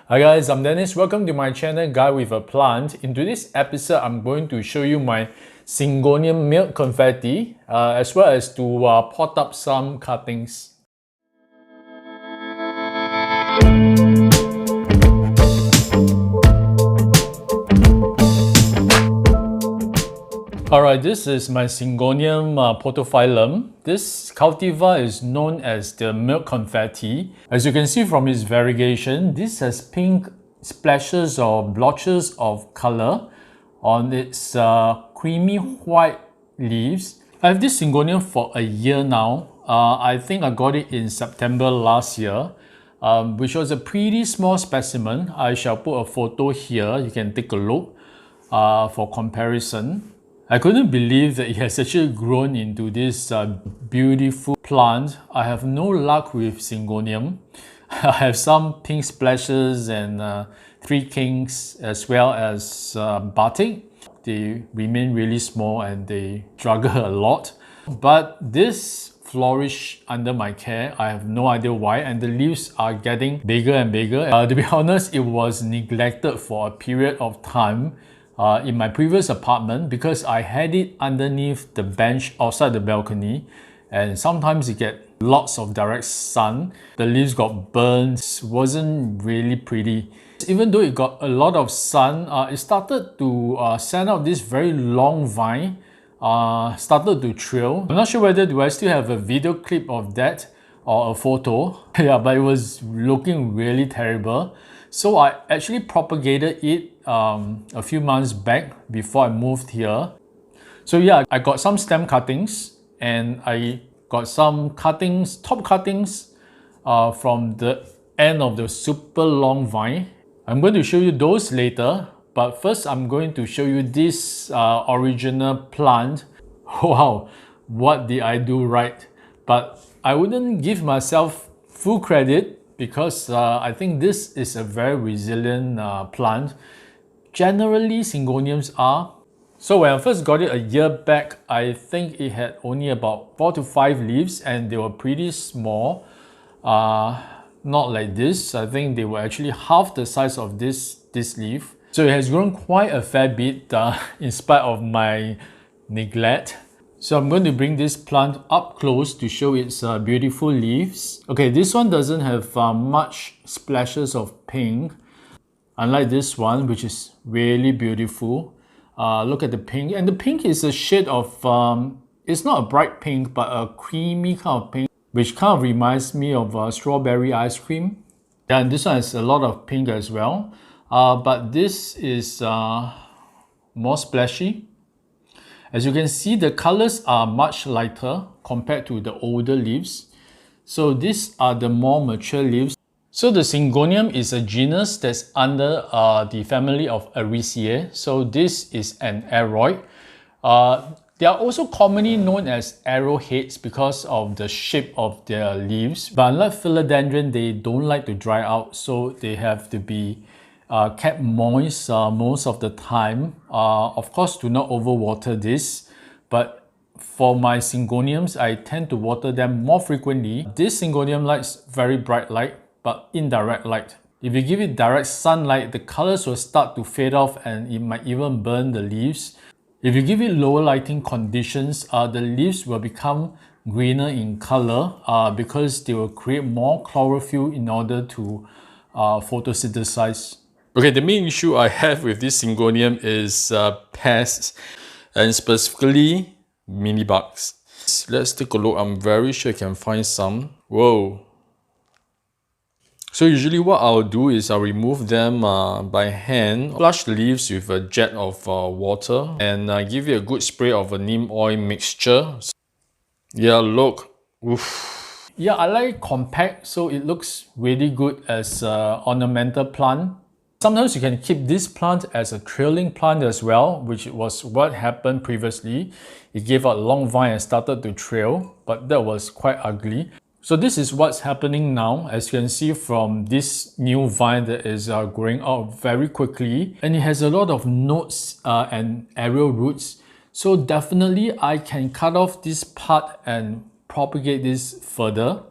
Hi guys, I'm Dennis. Welcome to my channel, Guy with a Plant. In today's episode, I'm going to show you my Syngonium Milk Confetti, as well as to pot up some cuttings. Alright, this is my Syngonium potophyllum. This cultivar is known as the milk confetti. As you can see from its variegation, this has pink splashes or blotches of color on its creamy white leaves. I have this Syngonium for a year now. I think I got it in September last year, which was a pretty small specimen. I shall put a photo here. You can take a look for comparison. I couldn't believe that it has actually grown into this beautiful plant. I have no luck with Syngonium. I have some pink splashes and three kinks as well as batik. They remain really small and they struggle a lot. But this flourish under my care. I have no idea why, and the leaves are getting bigger and bigger. To be honest, it was neglected for a period of time in my previous apartment because I had it underneath the bench outside the balcony, and sometimes you get lots of direct sun. The leaves got burnt, wasn't really pretty. Even though it got a lot of sun, it started to send out this very long vine, started to trail. I'm not sure whether do I still have a video clip of that or a photo. Yeah, but it was looking really terrible. So I actually propagated it a few months back before I moved here. So yeah, I got some stem cuttings and I got some cuttings, top cuttings from the end of the super long vine. I'm going to show you those later, but first I'm going to show you this original plant. Wow, what did I do right? But I wouldn't give myself full credit because I think this is a very resilient plant. Generally, Syngoniums are. So when I first got it a year back, I think it had only about 4 to 5 leaves and they were pretty small. Not like this. I think they were actually half the size of this leaf. So it has grown quite a fair bit in spite of my neglect. So I'm going to bring this plant up close to show its beautiful leaves. Okay, this one doesn't have much splashes of pink, unlike this one, which is really beautiful. Look at the pink, and the pink is a shade of, it's not a bright pink, but a creamy kind of pink, which kind of reminds me of strawberry ice cream. Yeah, and this one has a lot of pink as well, but this is more splashy. As you can see, the colors are much lighter compared to the older leaves. So these are the more mature leaves. So the Syngonium is a genus that's under the family of Araceae. So this is an aroid. They are also commonly known as arrowheads because of the shape of their leaves. But unlike philodendron, they don't like to dry out, so they have to be kept moist most of the time. Of course, do not overwater this, but for my Syngoniums, I tend to water them more frequently. This Syngonium likes very bright light, but indirect light. If you give it direct sunlight, the colors will start to fade off and it might even burn the leaves. If you give it lower lighting conditions, the leaves will become greener in color because they will create more chlorophyll in order to photosynthesize. Okay, the main issue I have with this Syngonium is pests, and specifically mealybugs. Let's take a look. I'm very sure you can find some. Whoa. So usually what I'll do is I'll remove them by hand, flush the leaves with a jet of water, and give it a good spray of a neem oil mixture. Yeah, look. Oof. Yeah, I like compact, so it looks really good as an ornamental plant. Sometimes you can keep this plant as a trailing plant as well, which was what happened previously. It gave out long vine and started to trail, but that was quite ugly. So this is what's happening now. As you can see from this new vine that is growing out very quickly, and it has a lot of nodes and aerial roots. So definitely I can cut off this part and propagate this further.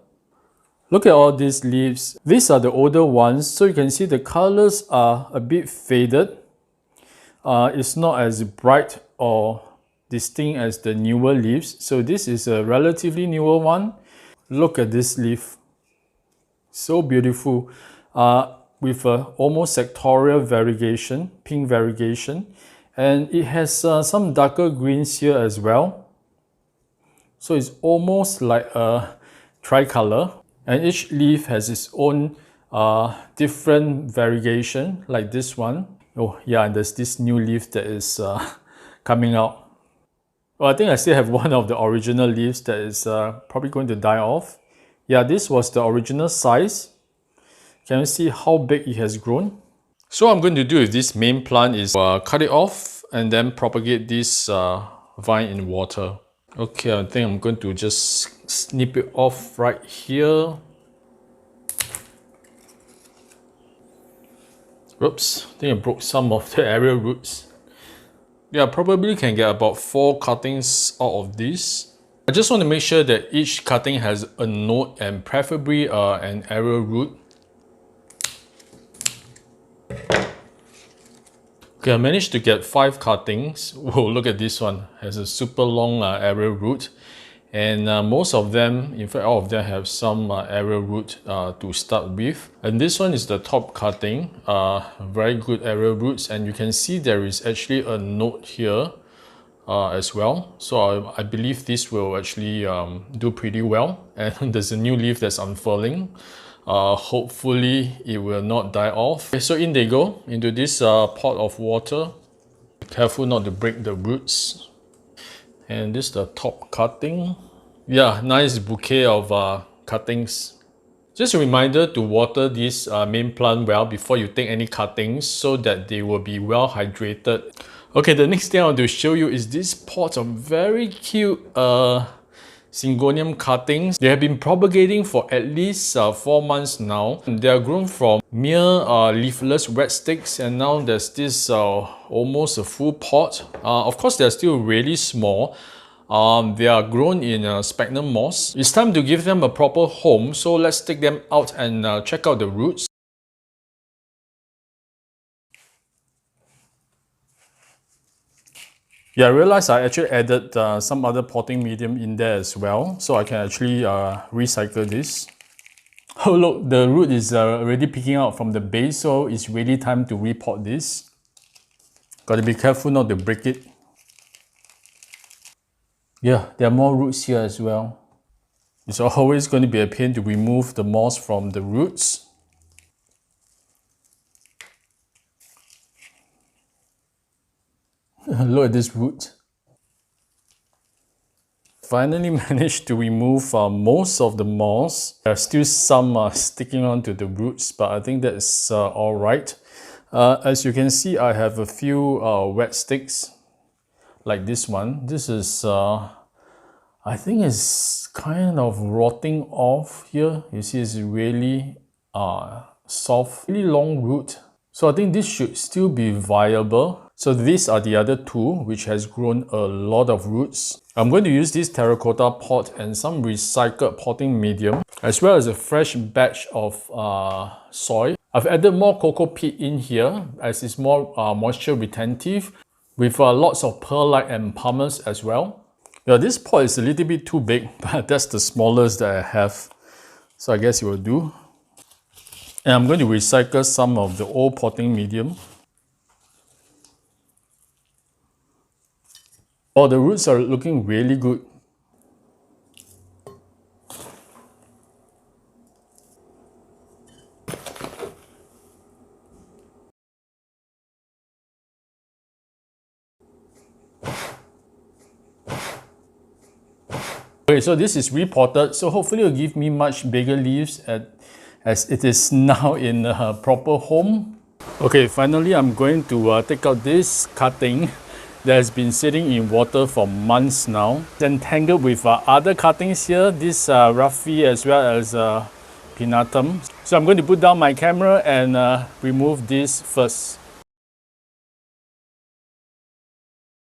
Look at all these leaves. These are the older ones, so you can see the colors are a bit faded. It's not as bright or distinct as the newer leaves. So this is a relatively newer one. Look at this leaf. So beautiful. With a almost sectorial variegation, pink variegation. And it has some darker greens here as well. So it's almost like a tricolor. And each leaf has its own different variegation, like this one. Oh yeah, and there's this new leaf that is coming out. Well, I think I still have one of the original leaves that is probably going to die off. Yeah, this was the original size. Can you see how big it has grown? So what I'm going to do with this main plant is cut it off and then propagate this vine in water. Okay, I think I'm going to just snip it off right here. Oops, I think I broke some of the area roots. Yeah, probably can get about 4 cuttings out of this. I just want to make sure that each cutting has a node and preferably an area root. Okay, I managed to get 5 cuttings. Whoa, look at this one. It has a super long area root. And most of them, in fact all of them have some area root to start with. And this one is the top cutting, very good area roots. And you can see there is actually a node here as well. So I believe this will actually do pretty well. And there's a new leaf that's unfurling. Hopefully it will not die off. Okay, so in they go, into this pot of water. Be careful not to break the roots. And this is the top cutting. Yeah, nice bouquet of cuttings. Just a reminder to water this main plant well before you take any cuttings so that they will be well hydrated. Okay, the next thing I want to show you is this pot of very cute Syngonium cuttings. They have been propagating for at least 4 months now. They are grown from mere leafless wet sticks, and now there's this almost a full pot. Of course, they're still really small. They are grown in sphagnum moss. It's time to give them a proper home, so let's take them out and check out the roots. Yeah, I realized I actually added some other potting medium in there as well, so I can actually recycle this. Oh look, the root is already peeking out from the base, so it's really time to repot this. Got to be careful not to break it. Yeah, there are more roots here as well. It's always going to be a pain to remove the moss from the roots. Look at this root. Finally managed to remove most of the moss. There's still some sticking onto the roots, but I think that's all right. As you can see, I have a few wet sticks like this one. This is, I think it's kind of rotting off here. You see it's really soft, really long root. So I think this should still be viable. So these are the other two, which has grown a lot of roots. I'm going to use this terracotta pot and some recycled potting medium, as well as a fresh batch of soil. I've added more cocoa peat in here, as it's more moisture retentive, with lots of perlite and pumice as well. Yeah, this pot is a little bit too big, but that's the smallest that I have. So I guess it will do. And I'm going to recycle some of the old potting medium. Oh, the roots are looking really good. Okay, so this is repotted, so hopefully it will give me much bigger leaves as it is now in a proper home. Okay, finally I'm going to take out this cutting that has been sitting in water for months now. Then tangled with other cuttings here, this Raffia as well as Pinatum. So I'm going to put down my camera and remove this first.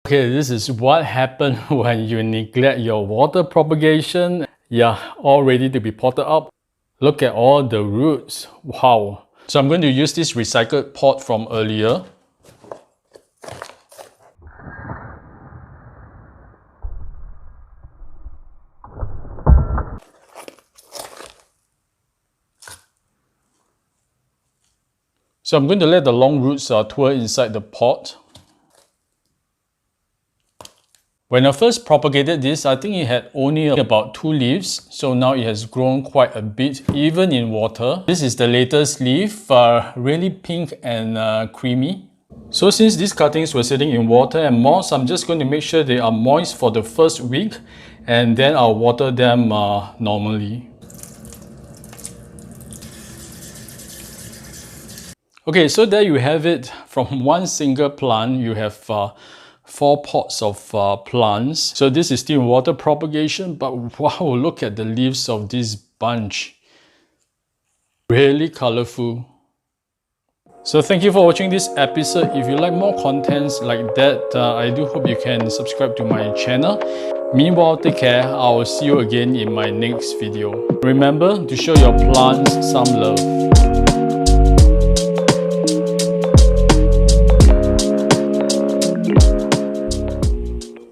Okay, this is what happens when you neglect your water propagation. Yeah, all ready to be potted up. Look at all the roots. Wow. So I'm going to use this recycled pot from earlier. So I'm going to let the long roots tour inside the pot. When I first propagated this, I think it had only about 2 leaves. So now it has grown quite a bit, even in water. This is the latest leaf, really pink and creamy. So since these cuttings were sitting in water and moss, I'm just going to make sure they are moist for the first week, and then I'll water them normally. Okay, so there you have it. From one single plant, you have 4 pots of plants. So this is still water propagation, but wow, look at the leaves of this bunch. Really colorful. So thank you for watching this episode. If you like more contents like that, I do hope you can subscribe to my channel. Meanwhile, take care. I will see you again in my next video. Remember to show your plants some love.